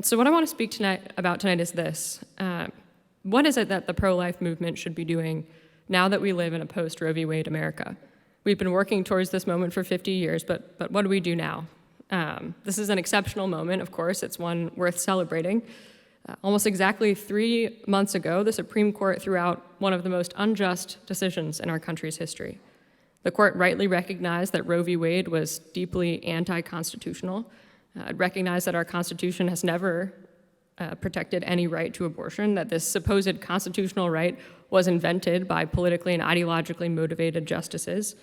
So what I want to speak about tonight is this. What is it that the pro-life movement should be doing now that we live in a post-Roe v. Wade America? We've been working towards this moment for 50 years, but what do we do now? This is an exceptional moment, of course. It's one worth celebrating. Almost exactly 3 months ago, the Supreme Court threw out one of the most unjust decisions in our country's history. The court rightly recognized that Roe v. Wade was deeply anti-constitutional. It recognized that our Constitution has never protected any right to abortion, that this supposed constitutional right was invented by politically and ideologically motivated justices.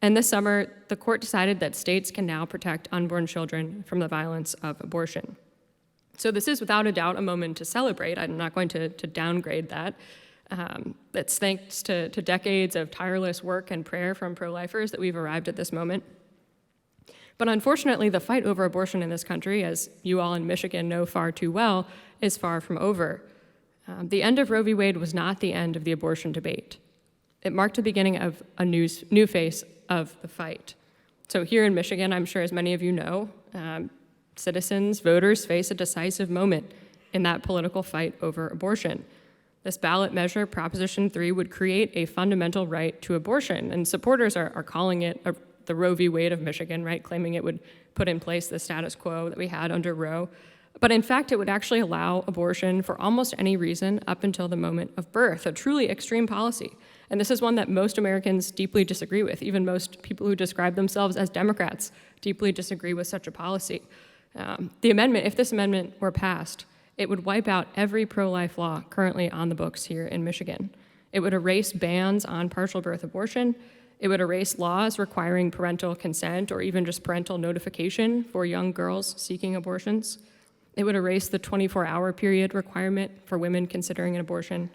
And this summer, the court decided that states can now protect unborn children from the violence of abortion. So this is without a doubt a moment to celebrate. I'm not going to downgrade that. It's thanks to decades of tireless work and prayer from pro-lifers that we've arrived at this moment. But unfortunately, the fight over abortion in this country, as you all in Michigan know far too well, is far from over. The end of Roe v. Wade was not the end of the abortion debate. It marked the beginning of a new phase of the fight. So here in Michigan, I'm sure as many of you know, citizens, voters face a decisive moment in that political fight over abortion. This ballot measure, Proposition 3, would create a fundamental right to abortion, and supporters are calling it the Roe v. Wade of Michigan, right, claiming it would put in place the status quo that we had under Roe. But in fact, it would actually allow abortion for almost any reason up until the moment of birth, a truly extreme policy. And this is one that most Americans deeply disagree with. Even most people who describe themselves as Democrats deeply disagree with such a policy. The amendment, if this amendment were passed, it would wipe out every pro-life law currently on the books here in Michigan. It would erase bans on partial birth abortion. It would erase laws requiring parental consent or even just parental notification for young girls seeking abortions. It would erase the 24-hour period requirement for women considering an abortion.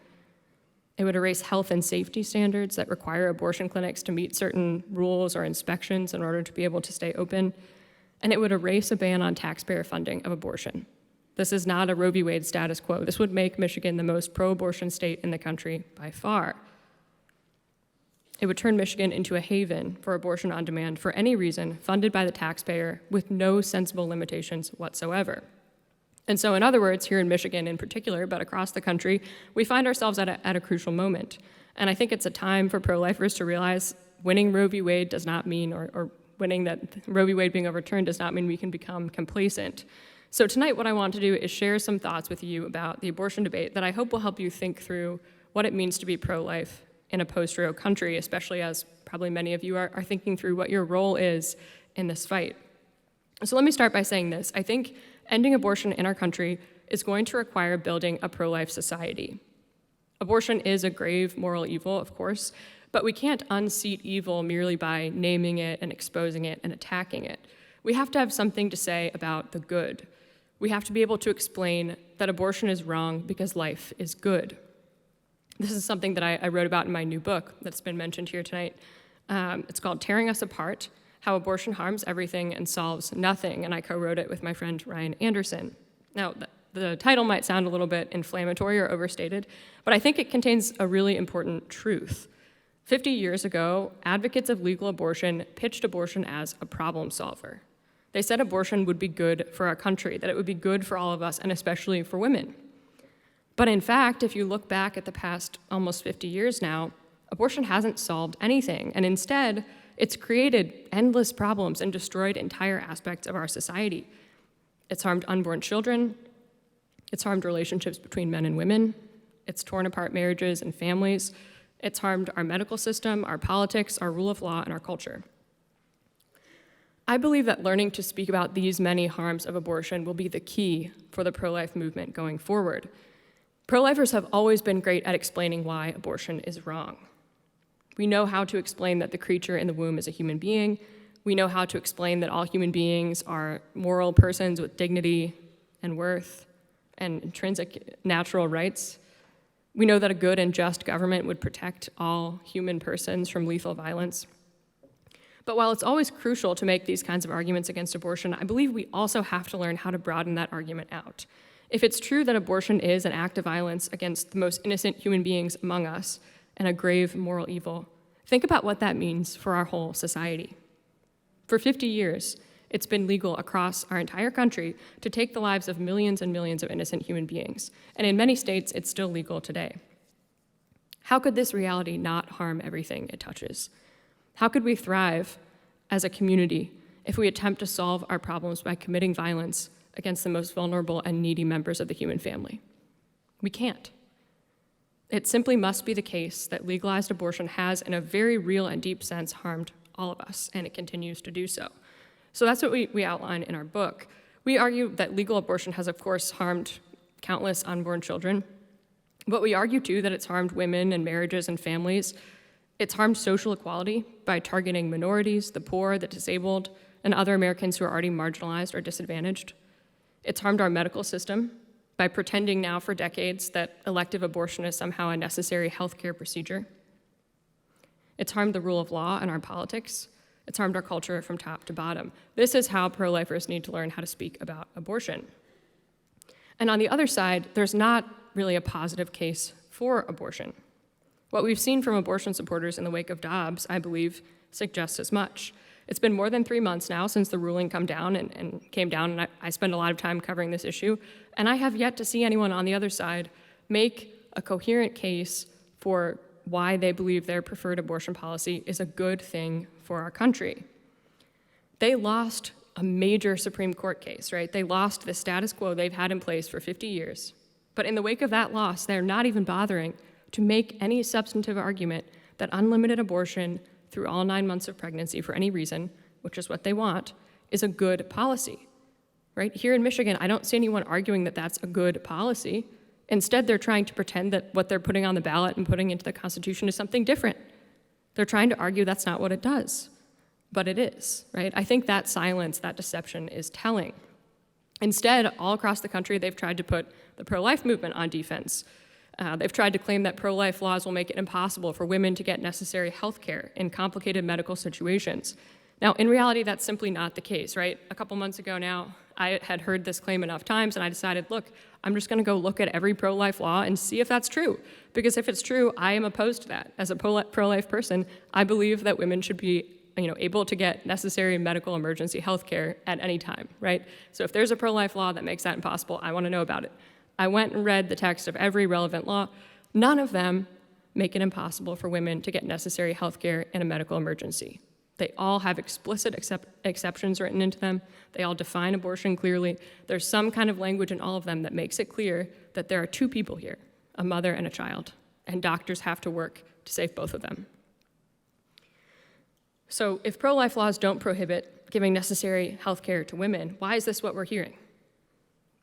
It would erase health and safety standards that require abortion clinics to meet certain rules or inspections in order to be able to stay open. And it would erase a ban on taxpayer funding of abortion. This is not a Roe v. Wade status quo. This would make Michigan the most pro-abortion state in the country by far. It would turn Michigan into a haven for abortion on demand for any reason, funded by the taxpayer with no sensible limitations whatsoever. And so in other words, here in Michigan in particular, but across the country, we find ourselves at a crucial moment. And I think it's a time for pro-lifers to realize winning Roe v. Wade does not mean, or winning that Roe v. Wade being overturned does not mean we can become complacent. So tonight what I want to do is share some thoughts with you about the abortion debate that I hope will help you think through what it means to be pro-life in a post-Roe country, especially as probably many of you are thinking through what your role is in this fight. So let me start by saying this. I think ending abortion in our country is going to require building a pro-life society. Abortion is a grave moral evil, of course, but we can't unseat evil merely by naming it and exposing it and attacking it. We have to have something to say about the good. We have to be able to explain that abortion is wrong because life is good. This is something that I wrote about in my new book that's been mentioned here tonight. It's called Tearing Us Apart: How Abortion Harms Everything and Solves Nothing, and I co-wrote it with my friend Ryan Anderson. Now, the title might sound a little bit inflammatory or overstated, but I think it contains a really important truth. 50 years ago, advocates of legal abortion pitched abortion as a problem solver. They said abortion would be good for our country, that it would be good for all of us, and especially for women. But in fact, if you look back at the past almost 50 years now, abortion hasn't solved anything, and instead, it's created endless problems and destroyed entire aspects of our society. It's harmed unborn children, it's harmed relationships between men and women, it's torn apart marriages and families, it's harmed our medical system, our politics, our rule of law, and our culture. I believe that learning to speak about these many harms of abortion will be the key for the pro-life movement going forward. Pro-lifers have always been great at explaining why abortion is wrong. We know how to explain that the creature in the womb is a human being. We know how to explain that all human beings are moral persons with dignity and worth and intrinsic natural rights. We know that a good and just government would protect all human persons from lethal violence. But while it's always crucial to make these kinds of arguments against abortion, I believe we also have to learn how to broaden that argument out. If it's true that abortion is an act of violence against the most innocent human beings among us and a grave moral evil, think about what that means for our whole society. For 50 years, It's been legal across our entire country to take the lives of millions and millions of innocent human beings. And in many states, it's still legal today. How could this reality not harm everything it touches? How could we thrive as a community if we attempt to solve our problems by committing violence against the most vulnerable and needy members of the human family? We can't. It simply must be the case that legalized abortion has, in a very real and deep sense, harmed all of us, and it continues to do so. So that's what we outline in our book. We argue that legal abortion has, of course, harmed countless unborn children, but we argue, too, that it's harmed women and marriages and families. It's harmed social equality by targeting minorities, the poor, the disabled, and other Americans who are already marginalized or disadvantaged. It's harmed our medical system by pretending now for decades that elective abortion is somehow a necessary healthcare procedure. It's harmed the rule of law and our politics. It's harmed our culture from top to bottom. This is how pro-lifers need to learn how to speak about abortion. And on the other side, there's not really a positive case for abortion. What we've seen from abortion supporters in the wake of Dobbs, I believe, suggests as much. It's been more than 3 months now since the ruling came down, and I spend a lot of time covering this issue, and I have yet to see anyone on the other side make a coherent case for why they believe their preferred abortion policy is a good thing for our country. They lost a major Supreme Court case, right? They lost the status quo they've had in place for 50 years. But in the wake of that loss, they're not even bothering to make any substantive argument that unlimited abortion through all 9 months of pregnancy for any reason, which is what they want, is a good policy, right? Here in Michigan, I don't see anyone arguing that that's a good policy. Instead, they're trying to pretend that what they're putting on the ballot and putting into the Constitution is something different. They're trying to argue that's not what it does, but it is, right? I think that silence, that deception is telling. Instead, all across the country, they've tried to put the pro-life movement on defense. They've tried to claim that pro-life laws will make it impossible for women to get necessary health care in complicated medical situations. Now, in reality, that's simply not the case, right? A couple months ago now, I had heard this claim enough times, and I decided, look, I'm just going to go look at every pro-life law and see if that's true. Because if it's true, I am opposed to that. As a pro-life person, I believe that women should be able to get necessary medical emergency health care at any time, right? So if there's a pro-life law that makes that impossible, I want to know about it. I went and read the text of every relevant law. None of them make it impossible for women to get necessary health care in a medical emergency. They all have explicit exceptions written into them. They all define abortion clearly. There's some kind of language in all of them that makes it clear that there are two people here, a mother and a child, and doctors have to work to save both of them. So if pro-life laws don't prohibit giving necessary health care to women, why is this what we're hearing?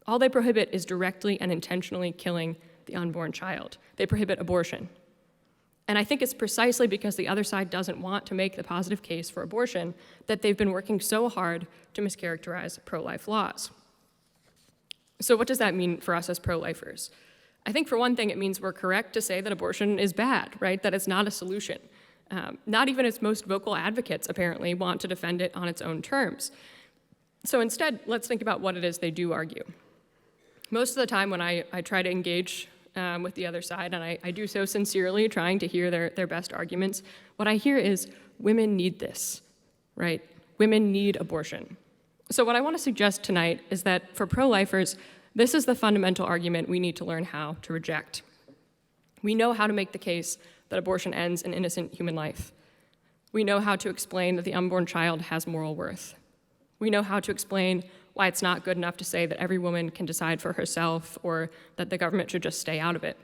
All they prohibit is directly and intentionally killing the unborn child. They prohibit abortion. And I think it's precisely because the other side doesn't want to make the positive case for abortion that they've been working so hard to mischaracterize pro-life laws. So what does that mean for us as pro-lifers? I think for one thing, it means we're correct to say that abortion is bad, right? That it's not a solution. Not even its most vocal advocates, apparently, want to defend it on its own terms. So instead, let's think about what it is they do argue. Most of the time when I try to engage with the other side, and I do so sincerely, trying to hear their best arguments, what I hear is women need this, right? Women need abortion. So what I want to suggest tonight is that for pro-lifers, this is the fundamental argument we need to learn how to reject. We know how to make the case that abortion ends an innocent human life. We know how to explain that the unborn child has moral worth. We know how to explain why it's not good enough to say that every woman can decide for herself or that the government should just stay out of it.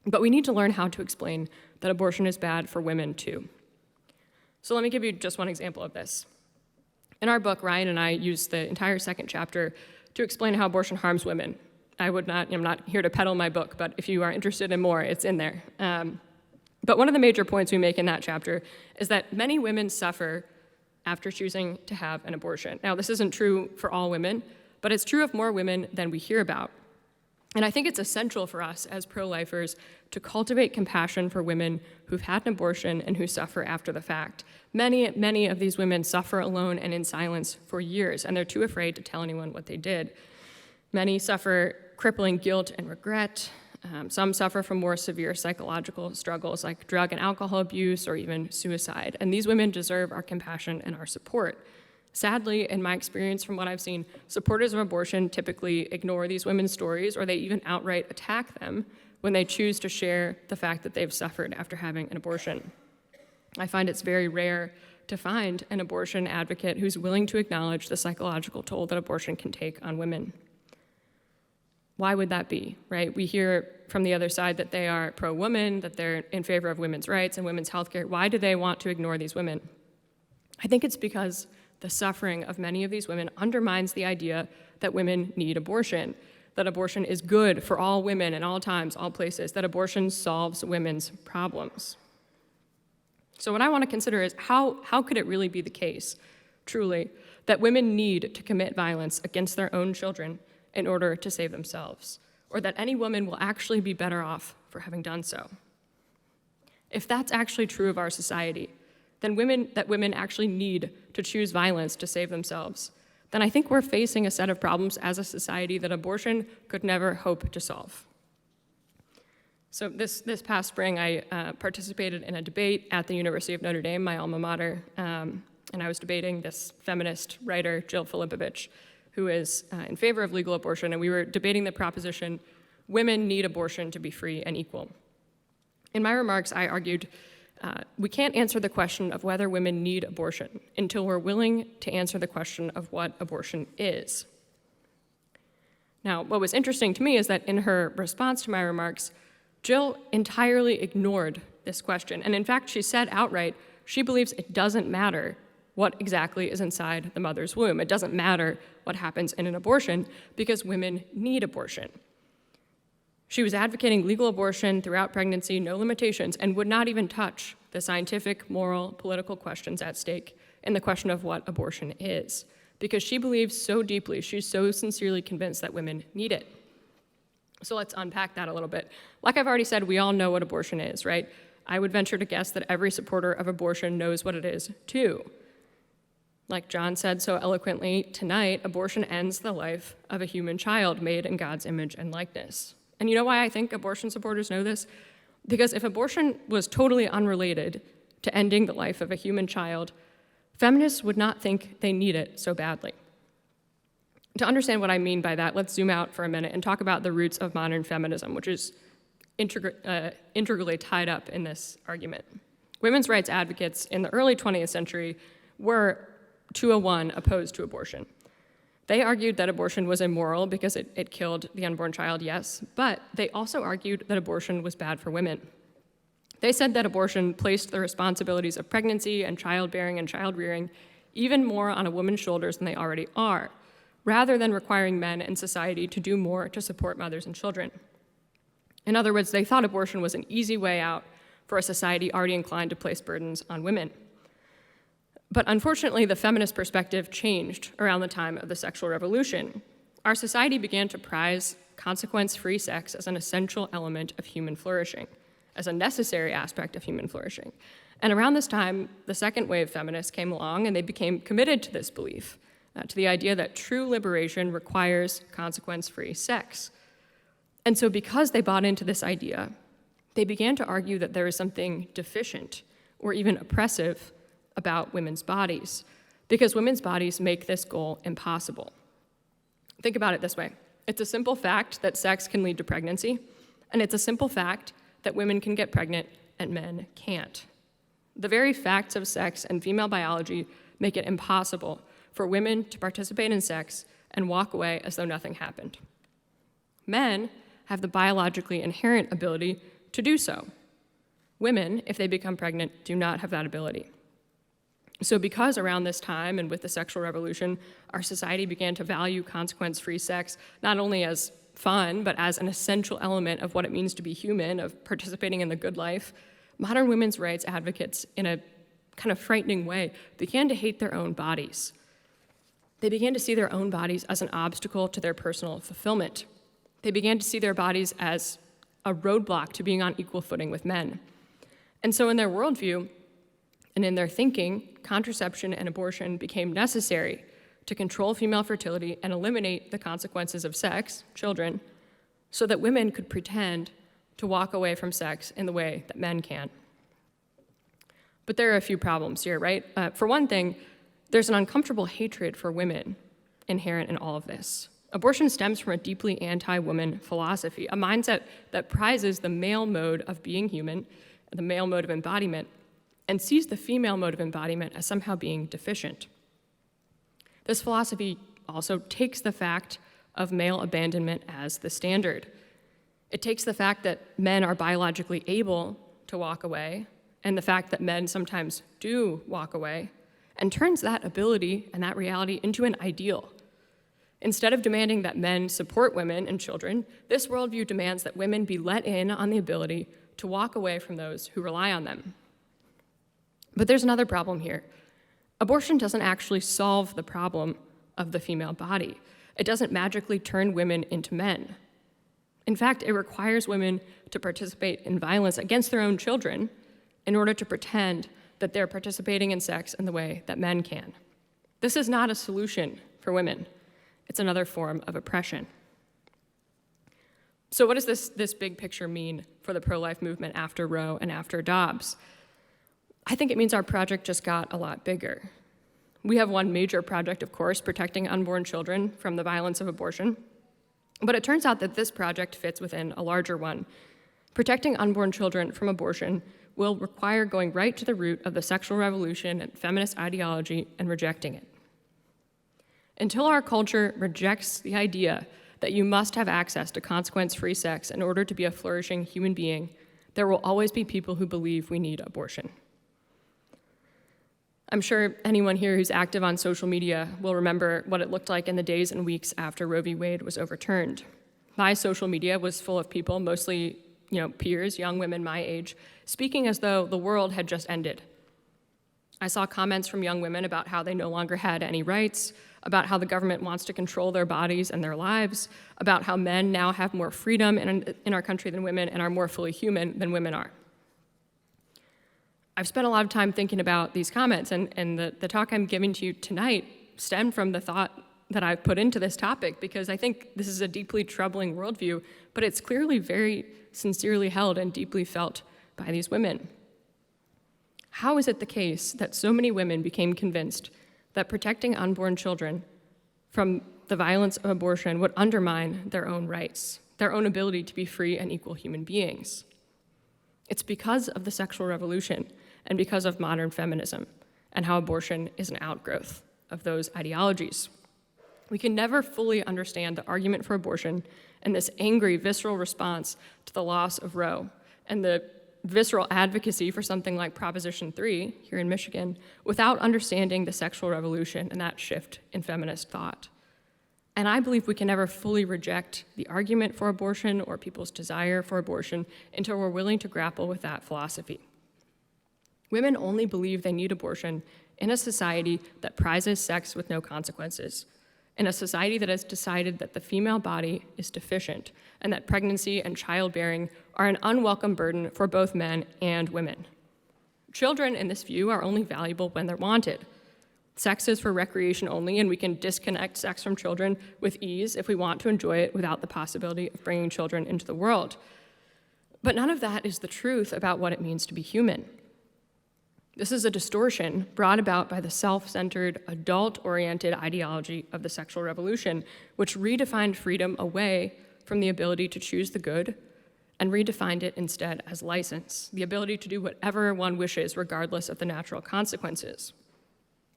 But we need to learn how to explain that abortion is bad for women too. So let me give you just one example of this. In our book, Ryan and I use the entire second chapter to explain how abortion harms women. I'm not here to peddle my book, but if you are interested in more, it's in there. But one of the major points we make in that chapter is that many women suffer after choosing to have an abortion. Now, this isn't true for all women, but it's true of more women than we hear about. And I think it's essential for us as pro-lifers to compassion for women who've had an abortion and who suffer after the fact. Many of these women suffer alone and in silence for years, and they're too afraid to tell anyone what they did. Many suffer crippling guilt and regret. Some suffer from more severe psychological struggles like drug and alcohol abuse or even suicide. And these women deserve our compassion and our support. Sadly, in my experience from what I've seen, supporters of abortion typically ignore these women's stories, or they even outright attack them when they choose to share the fact that they've suffered after having an abortion. I find it's very rare to find an abortion advocate who's willing to acknowledge the psychological toll that abortion can take on women. Why would that be, right? We hear from the other side that they are pro-woman, that they're in favor of women's rights and women's health care. Why do they want to ignore these women? I think it's because the suffering of many of these women undermines the idea that women need abortion, that abortion is good for all women in all times, all places, that abortion solves women's problems. So what I want to consider is how could it really be the case, truly, that women need to commit violence against their own children in order to save themselves, or that any woman will actually be better off for having done so? If that's actually true of our society, then women actually need to choose violence to save themselves, then I think we're facing a set of problems as a society that abortion could never hope to solve. So this past spring, I participated in a debate at the University of Notre Dame, my alma mater, and I was debating this feminist writer, Jill Filipovich, who is in favor of legal abortion, and we were debating the proposition, women need abortion to be free and equal. In my remarks, I argued, we can't answer the question of whether women need abortion until we're willing to answer the question of what abortion is. Now, what was interesting to me is that in her response to my remarks, Jill entirely ignored this question. And in fact, she said outright, she believes it doesn't matter what exactly is inside the mother's womb. It doesn't matter what happens in an abortion because women need abortion. She was advocating legal abortion throughout pregnancy, no limitations, and would not even touch the scientific, moral, political questions at stake in the question of what abortion is, because she believes so deeply, she's so sincerely convinced that women need it. So let's unpack that a little bit. Like I've already said, we all know what abortion is, right? I would venture to guess that every supporter of abortion knows what it is, too. Like John said so eloquently tonight, abortion ends the life of a human child made in God's image and likeness. And you know why I think abortion supporters know this? Because if abortion was totally unrelated to ending the life of a human child, feminists would not think they need it so badly. To understand what I mean by that, let's zoom out for a minute and talk about the roots of modern feminism, which is integrally tied up in this argument. Women's rights advocates in the early 20th century were 201 opposed to abortion. They argued that abortion was immoral because it killed the unborn child, yes, but they also argued that abortion was bad for women. They said that abortion placed the responsibilities of pregnancy and childbearing and child-rearing even more on a woman's shoulders than they already are, rather than requiring men in society to do more to support mothers and children. In other words, they thought abortion was an easy way out for a society already inclined to place burdens on women. But unfortunately, the feminist perspective changed around the time of the sexual revolution. Our society began to prize consequence-free sex as an essential element of human flourishing, as a necessary aspect of human flourishing. And around this time, the second wave feminists came along and they became committed to this belief, to the idea that true liberation requires consequence-free sex. And so because they bought into this idea, they began to argue that there is something deficient or even oppressive about women's bodies, because women's bodies make this goal impossible. Think about it this way. It's a simple fact that sex can lead to pregnancy, and it's a simple fact that women can get pregnant and men can't. The very facts of sex and female biology make it impossible for women to participate in sex and walk away as though nothing happened. Men have the biologically inherent ability to do so. Women, if they become pregnant, do not have that ability. So because around this time and with the sexual revolution, our society began to value consequence-free sex not only as fun, but as an essential element of what it means to be human, of participating in the good life, modern women's rights advocates, in a kind of frightening way, began to hate their own bodies. They began to see their own bodies as an obstacle to their personal fulfillment. They began to see their bodies as a roadblock to being on equal footing with men. And so in their worldview, and in their thinking, contraception and abortion became necessary to control female fertility and eliminate the consequences of sex, children, so that women could pretend to walk away from sex in the way that men can. But there are a few problems here, right? For one thing, There's an uncomfortable hatred for women inherent in all of this. Abortion stems from a deeply anti-woman philosophy, a mindset that prizes the male mode of being human, the male mode of embodiment, and sees the female mode of embodiment as somehow being deficient. This philosophy also takes the fact of male abandonment as the standard. It takes the fact that men are biologically able to walk away, and the fact that men sometimes do walk away, and turns that ability and that reality into an ideal. Instead of demanding that men support women and children, this worldview demands that women be let in on the ability to walk away from those who rely on them. But there's another problem here. Abortion doesn't actually solve the problem of the female body. It doesn't magically turn women into men. In fact, it requires women to participate in violence against their own children in order to pretend that they're participating in sex in the way that men can. This is not a solution for women. It's another form of oppression. So what does this big picture mean for the pro-life movement after Roe and after Dobbs? I think it means our project just got a lot bigger. We have one major project, of course, protecting unborn children from the violence of abortion. But it turns out that this project fits within a larger one. Protecting unborn children from abortion will require going right to the root of the sexual revolution and feminist ideology and rejecting it. Until our culture rejects the idea that you must have access to consequence-free sex in order to be a flourishing human being, there will always be people who believe we need abortion. I'm sure anyone here who's active on social media will remember what it looked like in the days and weeks after Roe v. Wade was overturned. My social media was full of people, mostly peers, young women my age, speaking as though the world had just ended. I saw comments from young women about how they no longer had any rights, about how the government wants to control their bodies and their lives, about how men now have more freedom in our country than women and are more fully human than women are. I've spent a lot of time thinking about these comments, and the talk I'm giving to you tonight stemmed from the thought that I've put into this topic, because I think this is a deeply troubling worldview, but it's clearly very sincerely held and deeply felt by these women. How is it the case that so many women became convinced that protecting unborn children from the violence of abortion would undermine their own rights, their own ability to be free and equal human beings? It's because of the sexual revolution and because of modern feminism and how abortion is an outgrowth of those ideologies. We can never fully understand the argument for abortion and this angry, visceral response to the loss of Roe and the visceral advocacy for something like Proposition 3 here in Michigan without understanding the sexual revolution and that shift in feminist thought. And I believe we can never fully reject the argument for abortion or people's desire for abortion until we're willing to grapple with that philosophy. Women only believe they need abortion in a society that prizes sex with no consequences, in a society that has decided that the female body is deficient and that pregnancy and childbearing are an unwelcome burden for both men and women. Children, in this view, are only valuable when they're wanted. Sex is for recreation only, and we can disconnect sex from children with ease if we want to enjoy it without the possibility of bringing children into the world. But none of that is the truth about what it means to be human. This is a distortion brought about by the self-centered, adult-oriented ideology of the sexual revolution, which redefined freedom away from the ability to choose the good and redefined it instead as license, the ability to do whatever one wishes regardless of the natural consequences.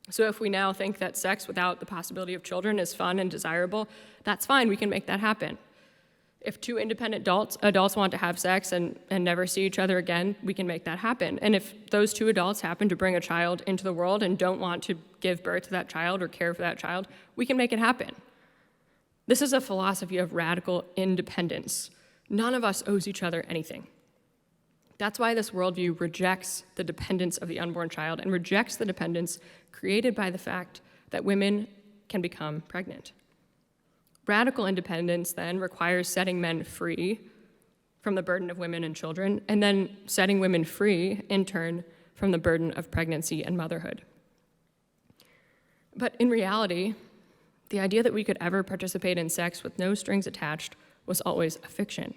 So if we now think that sex without the possibility of children is fun and desirable, that's fine, we can make that happen. If two independent adults want to have sex and never see each other again, we can make that happen. And if those two adults happen to bring a child into the world and don't want to give birth to that child or care for that child, we can make it happen. This is a philosophy of radical independence. None of us owes each other anything. That's why this worldview rejects the dependence of the unborn child and rejects the dependence created by the fact that women can become pregnant. Radical independence, then, requires setting men free from the burden of women and children, and then setting women free, in turn, from the burden of pregnancy and motherhood. But in reality, the idea that we could ever participate in sex with no strings attached was always a fiction.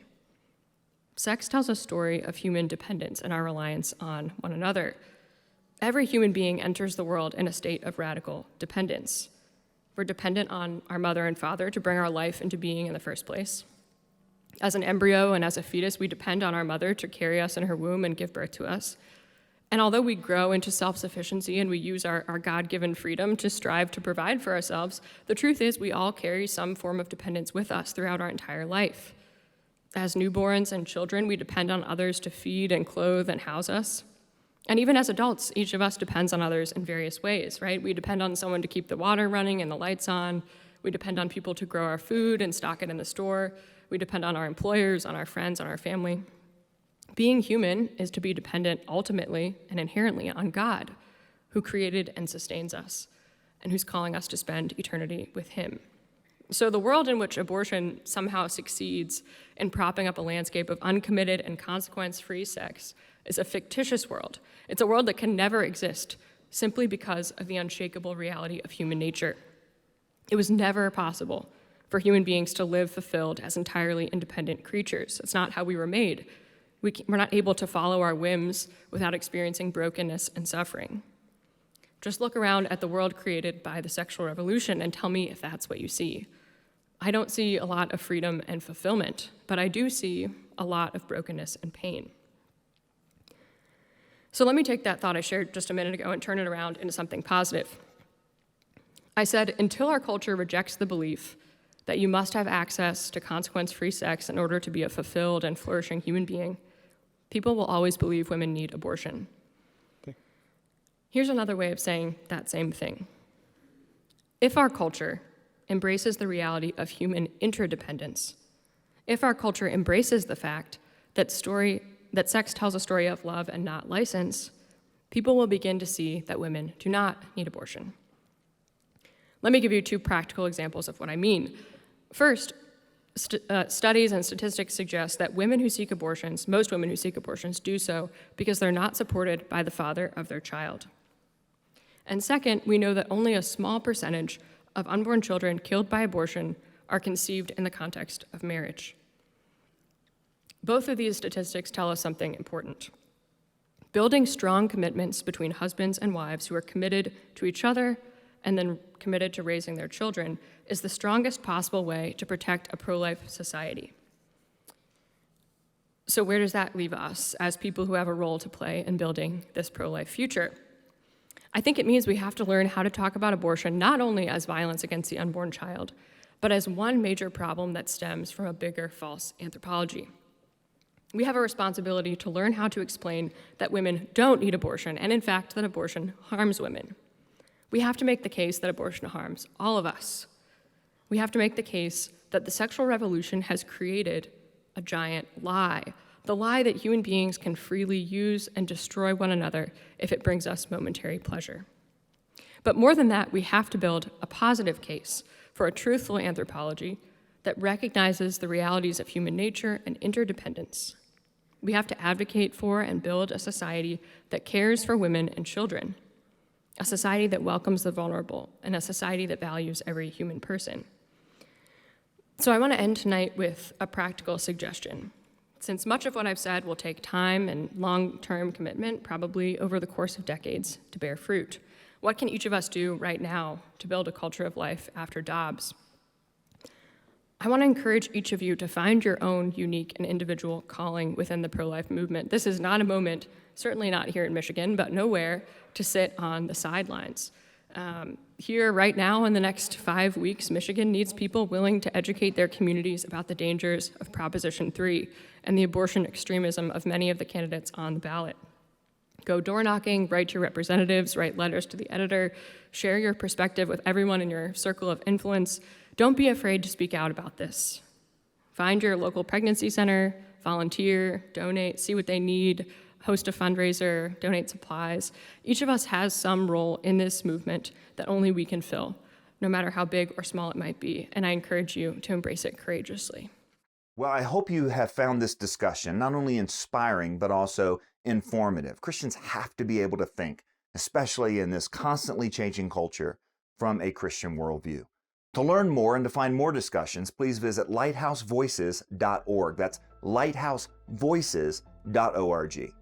Sex tells a story of human dependence and our reliance on one another. Every human being enters the world in a state of radical dependence. We're dependent on our mother and father to bring our life into being in the first place. As an embryo and as a fetus, we depend on our mother to carry us in her womb and give birth to us. And although we grow into self-sufficiency and we use our God-given freedom to strive to provide for ourselves, the truth is we all carry some form of dependence with us throughout our entire life. As newborns and children, we depend on others to feed and clothe and house us. And even as adults, each of us depends on others in various ways, right? We depend on someone to keep the water running and the lights on. We depend on people to grow our food and stock it in the store. We depend on our employers, on our friends, on our family. Being human is to be dependent ultimately and inherently on God, who created and sustains us, and who's calling us to spend eternity with him. So the world in which abortion somehow succeeds in propping up a landscape of uncommitted and consequence-free sex is a fictitious world. It's a world that can never exist simply because of the unshakable reality of human nature. It was never possible for human beings to live fulfilled as entirely independent creatures. It's not how we were made. We're not able to follow our whims without experiencing brokenness and suffering. Just look around at the world created by the sexual revolution and tell me if that's what you see. I don't see a lot of freedom and fulfillment, but I do see a lot of brokenness and pain. So let me take that thought I shared just a minute ago and turn it around into something positive. I said, until our culture rejects the belief that you must have access to consequence-free sex in order to be a fulfilled and flourishing human being, people will always believe women need abortion. Okay. Here's another way of saying that same thing. If our culture embraces the reality of human interdependence, if our culture embraces the fact that sex tells a story of love and not license, people will begin to see that women do not need abortion. Let me give you two practical examples of what I mean. First, studies and statistics suggest that women who seek abortions, most women who seek abortions, do so because they're not supported by the father of their child. And second, we know that only a small percentage of unborn children killed by abortion are conceived in the context of marriage. Both of these statistics tell us something important. Building strong commitments between husbands and wives who are committed to each other and then committed to raising their children is the strongest possible way to protect a pro-life society. So where does that leave us as people who have a role to play in building this pro-life future? I think it means we have to learn how to talk about abortion not only as violence against the unborn child, but as one major problem that stems from a bigger false anthropology. We have a responsibility to learn how to explain that women don't need abortion, and in fact, that abortion harms women. We have to make the case that abortion harms all of us. We have to make the case that the sexual revolution has created a giant lie, the lie that human beings can freely use and destroy one another if it brings us momentary pleasure. But more than that, we have to build a positive case for a truthful anthropology that recognizes the realities of human nature and interdependence. We have to advocate for and build a society that cares for women and children, a society that welcomes the vulnerable, and a society that values every human person. So I want to end tonight with a practical suggestion. Since much of what I've said will take time and long-term commitment, probably over the course of decades, to bear fruit, what can each of us do right now to build a culture of life after Dobbs? I want to encourage each of you to find your own unique and individual calling within the pro-life movement. This is not a moment, certainly not here in Michigan, but nowhere to sit on the sidelines. Here, right now, in the next 5 weeks, Michigan needs people willing to educate their communities about the dangers of Proposition 3 and the abortion extremism of many of the candidates on the ballot. Go door knocking, write to your representatives, write letters to the editor, share your perspective with everyone in your circle of influence. Don't be afraid to speak out about this. Find your local pregnancy center, volunteer, donate, see what they need, host a fundraiser, donate supplies. Each of us has some role in this movement that only we can fill, no matter how big or small it might be, and I encourage you to embrace it courageously. Well, I hope you have found this discussion not only inspiring, but also informative. Christians have to be able to think, especially in this constantly changing culture, from a Christian worldview. To learn more and to find more discussions, please visit lighthousevoices.org. That's lighthousevoices.org.